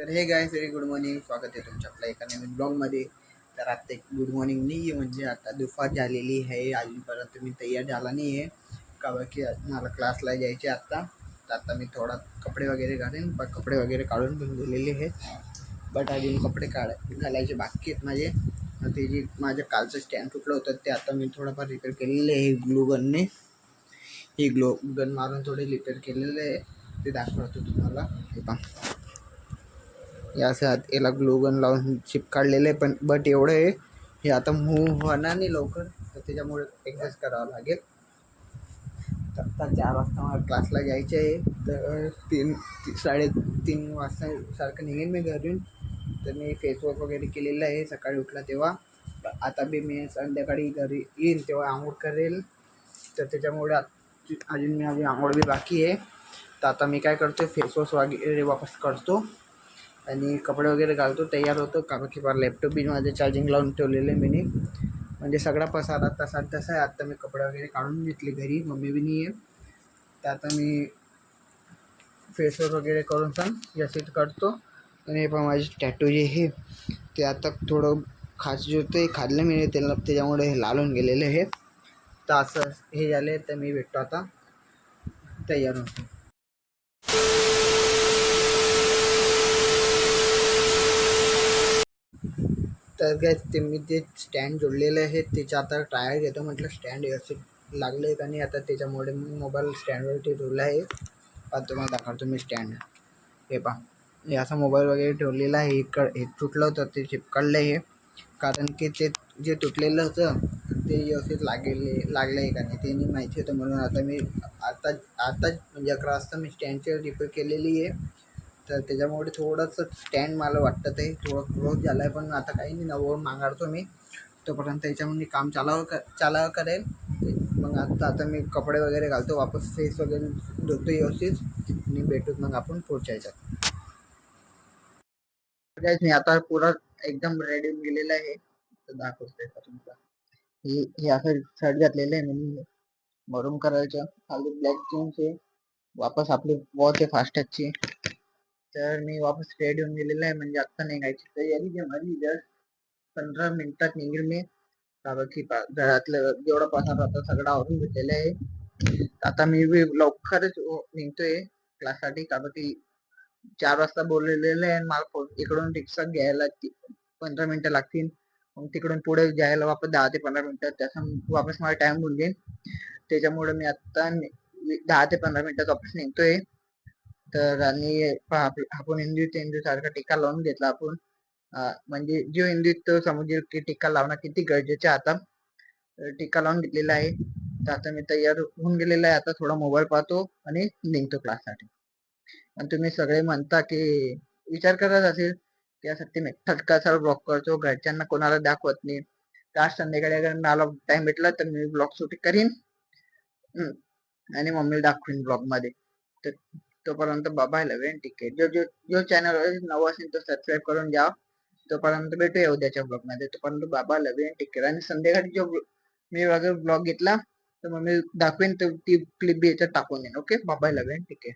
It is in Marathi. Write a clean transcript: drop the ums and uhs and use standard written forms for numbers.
तर हे गाईज व्हेरी गुड मॉर्निंग, स्वागत आहे तुमच्या आपल्या एका नवीन ब्लॉगमध्ये. तर आता एक गुड मॉर्निंग नाही आहे, म्हणजे आता दुपार झालेली आहे. अजूनपर्यंत मी तयार झाला नाही आहे का, की मला क्लासला जायचे आत्ता. तर आता मी थोडा कपडे वगैरे घालेन, पण कपडे वगैरे काढून पण दिलेले आहेत, बट अजून कपडे घालायचे बाकी आहेत माझे. ते जे माझं कालचं स्टँड तुटलं होतं ते आता मी थोडंफार रिपेअर केलेलं आहे ग्लू गनने. हे ग्लो गन मारून थोडे रिपेअर केलेलं आहे, ते दाखवतो तुम्हाला. हे पहा, या असं याला ग्लूगन लावून चिप काढलेलं आहे, पण बट एवढं आहे हे आता मूव्ह होणार नाही लवकर, तर त्याच्यामुळे ॲडजस्ट करावं लागेल. तर आता 4 वाजता मला क्लासला जायचं आहे, तर 3-3:30 वाजता सारखं निघेन मी घरून. तर मी फेसवॉश वगैरे केलेलं आहे सकाळी उठला तेव्हा. आता बी मी संध्याकाळी घरी येईन तेव्हा आंघोळ करेल, तर त्याच्यामुळे अजून माझी आंघोळ बी बाकी आहे. तर आता मी काय करतो, फेसवॉश वगैरे वापस करतो आणि कपडे वगैरे घालतो, तयार होतो. कारण की लॅपटॉप बी माझे चार्जिंग लावून ठेवलेले आहे मी, म्हणजे सगळा पसारा तसा आहे. आता मी कपडे वगैरे काढून घेतले घरी, मम्मी बी नाही आहे. तर आता मी फेसवॉश वगैरे करून यासेच करतो. आणि पण माझे टॅटू जे आहे ते आता थोडं खास जे होतं खाल्लं मी त्याच्यामुळे हे लाल होऊन गेलेले आहे. तर असं हे झाले, तर मी भेटतो आता तयार होतो. तर काय ते मी ते स्टँड जोडलेलं आहे त्याच्या आता ट्रायल घेतो, म्हटलं स्टँड व्यवस्थित लागलं आहे का नाही. आता त्याच्यामुळे मी मोबाईल स्टँडवरती ठेवला आहे. आता तुम्हाला दाखवतो मी स्टँड. हे पहा, हे असा मोबाईल वगैरे ठेवलेला आहे. हे तुटलं होतं ते चिपकाडलं आहे, कारण की ते जे तुटलेलं होतं ते व्यवस्थित लागलं आहे का नाही ते नाही माहिती होतं. म्हणून आता मी आताच म्हणजे 11 वाजता मी स्टँडची रिपेअर केलेली आहे. तर त्याच्यामुळे थोडंसं स्टँड मला वाटतं ते थोडं क्लोज झालं आहे, पण आता काही नाही, नवं मागवतो मी. तोपर्यंत याच्यामध्ये काम चालावं करेल. मग आता मी कपडे वगैरे घालतो, वापस फेस वगैरे धुतो व्यवस्थित आणि भेटूत मग आपण पुढच्या ह्याच्यात. मी आता पुरा एकदम रेडी गेलेला आहे, तर दाखवतोय का तुमचा. हे असं शर्ट घातलेलं आहे मी, मरून करायचं, खाली ब्लॅक जीन्स आहे, वापस आपली वॉच आहे फास्टॅगची. तर मी वापस रेडी होऊन गेलेला आहे, म्हणजे आत्ता निघायची तयारी आहे माझी. जस्ट 15 मिनिटात निघेल मी, कारण की घरातलं जेवढा पसारा होता सगळं आवरून घेतलेलं आहे. आता मी लवकरच निघतोय क्लाससाठी, कारण की 4 वाजता बोललेलं आहे. मला इकडून रिक्षा घ्यायला 15 मिनिटं लागतील, मग तिकडून पुढे जायला वापस 10 ते 15 मिनिटं, त्याचा वापस मला टाइम होऊन जाईल. त्याच्यामुळे मी आता 10 ते 15 मिनिटात वापस निघतोय. तर आणि आपण हिंदू सारखा टीका लावून घेतला आपण, म्हणजे जो हिंदू तो समजेल की टीका लावणं किती गरजेचं. आता टीका लावून घेतलेला आहे. तर आता मी तयार होऊन गेलेला आहे. आता थोडा मोबाईल पाहतो आणि निघतो क्लाससाठी. आणि तुम्ही सगळे म्हणता की विचार करत असेल त्यासाठी मी कसा ब्लॉग करतो, घरच्यांना कोणाला दाखवत नाही. तर आज संध्याकाळी अगर मला टाइम भेटला तर मी ब्लॉग शूट करीन आणि मम्मीला दाखवीन ब्लॉग मध्ये. तर तोपर्यंत बाबा लवेन, ठीक आहे. जो चॅनल नवं असेल तो सबस्क्राईब करून घ्या. तोपर्यंत भेटूया उद्याच्या ब्लॉग मध्ये. तोपर्यंत बाबा लवेन, ठीक आहे. आणि संध्याकाळी जो मी वगैरे ब्लॉग घेतला तर मग मी दाखवेन, तर ती क्लिप बी याच्यात टाकून देईन. ओके, बाबा लवेन, ठीक आहे.